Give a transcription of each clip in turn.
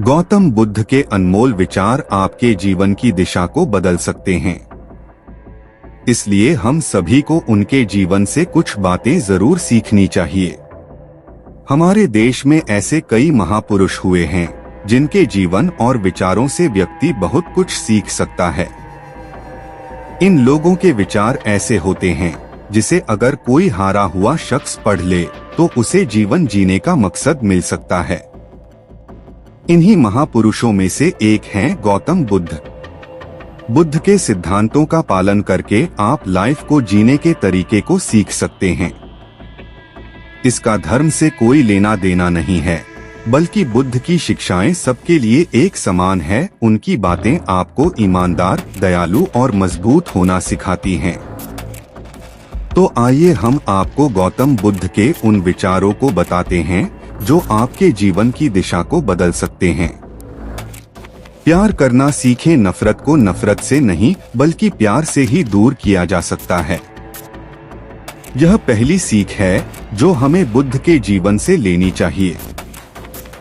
गौतम बुद्ध के अनमोल विचार आपके जीवन की दिशा को बदल सकते हैं। इसलिए हम सभी को उनके जीवन से कुछ बातें जरूर सीखनी चाहिए। हमारे देश में ऐसे कई महापुरुष हुए हैं जिनके जीवन और विचारों से व्यक्ति बहुत कुछ सीख सकता है। इन लोगों के विचार ऐसे होते हैं जिसे अगर कोई हारा हुआ शख्स पढ़ ले तो उसे जीवन जीने का मकसद मिल सकता है। इन्हीं महापुरुषों में से एक हैं गौतम बुद्ध। बुद्ध के सिद्धांतों का पालन करके आप लाइफ को जीने के तरीके को सीख सकते हैं। इसका धर्म से कोई लेना देना नहीं है, बल्कि बुद्ध की शिक्षाएं सबके लिए एक समान है। उनकी बातें आपको ईमानदार, दयालु और मजबूत होना सिखाती हैं। तो आइए हम आपको गौतम बुद्ध के उन विचारों को बताते हैं जो आपके जीवन की दिशा को बदल सकते हैं। प्यार करना सीखें। नफरत को नफरत से नहीं बल्कि प्यार से ही दूर किया जा सकता है। यह पहली सीख है जो हमें बुद्ध के जीवन से लेनी चाहिए।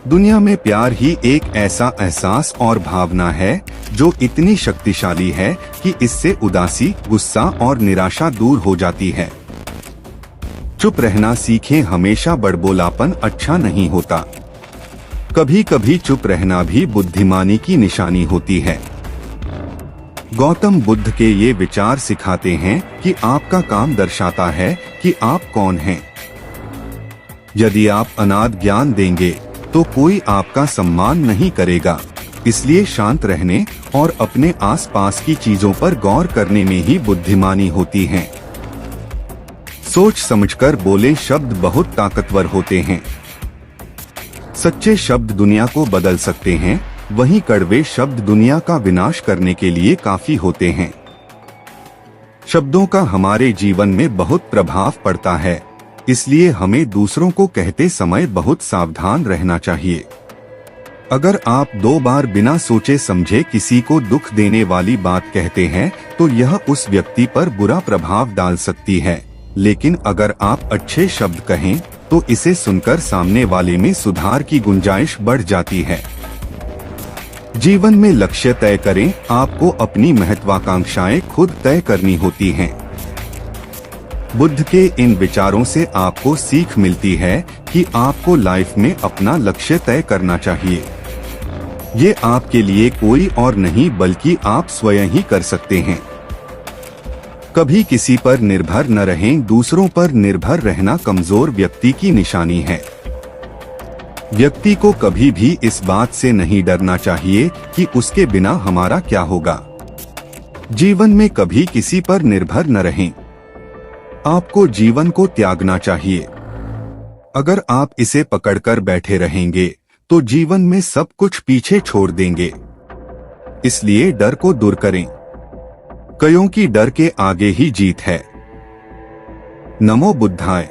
दुनिया में प्यार ही एक ऐसा एहसास और भावना है जो इतनी शक्तिशाली है कि इससे उदासी, गुस्सा और निराशा दूर हो जाती है। चुप रहना सीखें। हमेशा बड़बोलापन अच्छा नहीं होता। कभी कभी चुप रहना भी बुद्धिमानी की निशानी होती है। गौतम बुद्ध के ये विचार सिखाते हैं कि आपका काम दर्शाता है कि आप कौन हैं। यदि आप अनाद ज्ञान देंगे तो कोई आपका सम्मान नहीं करेगा। इसलिए शांत रहने और अपने आसपास की चीजों पर गौर करने में ही बुद्धिमानी होती है। सोच समझकर बोले शब्द बहुत ताकतवर होते हैं। सच्चे शब्द दुनिया को बदल सकते हैं, वहीं कड़वे शब्द दुनिया का विनाश करने के लिए काफी होते हैं। शब्दों का हमारे जीवन में बहुत प्रभाव पड़ता है, इसलिए हमें दूसरों को कहते समय बहुत सावधान रहना चाहिए। अगर आप 2 बार बिना सोचे समझे किसी को दुख देने वाली बात कहते हैं तो यह उस व्यक्ति पर बुरा प्रभाव डाल सकती है, लेकिन अगर आप अच्छे शब्द कहें तो इसे सुनकर सामने वाले में सुधार की गुंजाइश बढ़ जाती है। जीवन में लक्ष्य तय करें। आपको अपनी महत्वाकांक्षाएं खुद तय करनी होती हैं। बुद्ध के इन विचारों से आपको सीख मिलती है कि आपको लाइफ में अपना लक्ष्य तय करना चाहिए। ये आपके लिए कोई और नहीं बल्कि आप स्वयं ही कर सकते हैं। कभी किसी पर निर्भर न रहें। दूसरों पर निर्भर रहना कमजोर व्यक्ति की निशानी है। व्यक्ति को कभी भी इस बात से नहीं डरना चाहिए कि उसके बिना हमारा क्या होगा। जीवन में कभी किसी पर निर्भर न रहें। आपको जीवन को त्यागना चाहिए। अगर आप इसे पकड़कर बैठे रहेंगे तो जीवन में सब कुछ पीछे छोड़ देंगे। इसलिए डर को दूर करें। कयों की डर के आगे ही जीत है। नमो बुद्धाय।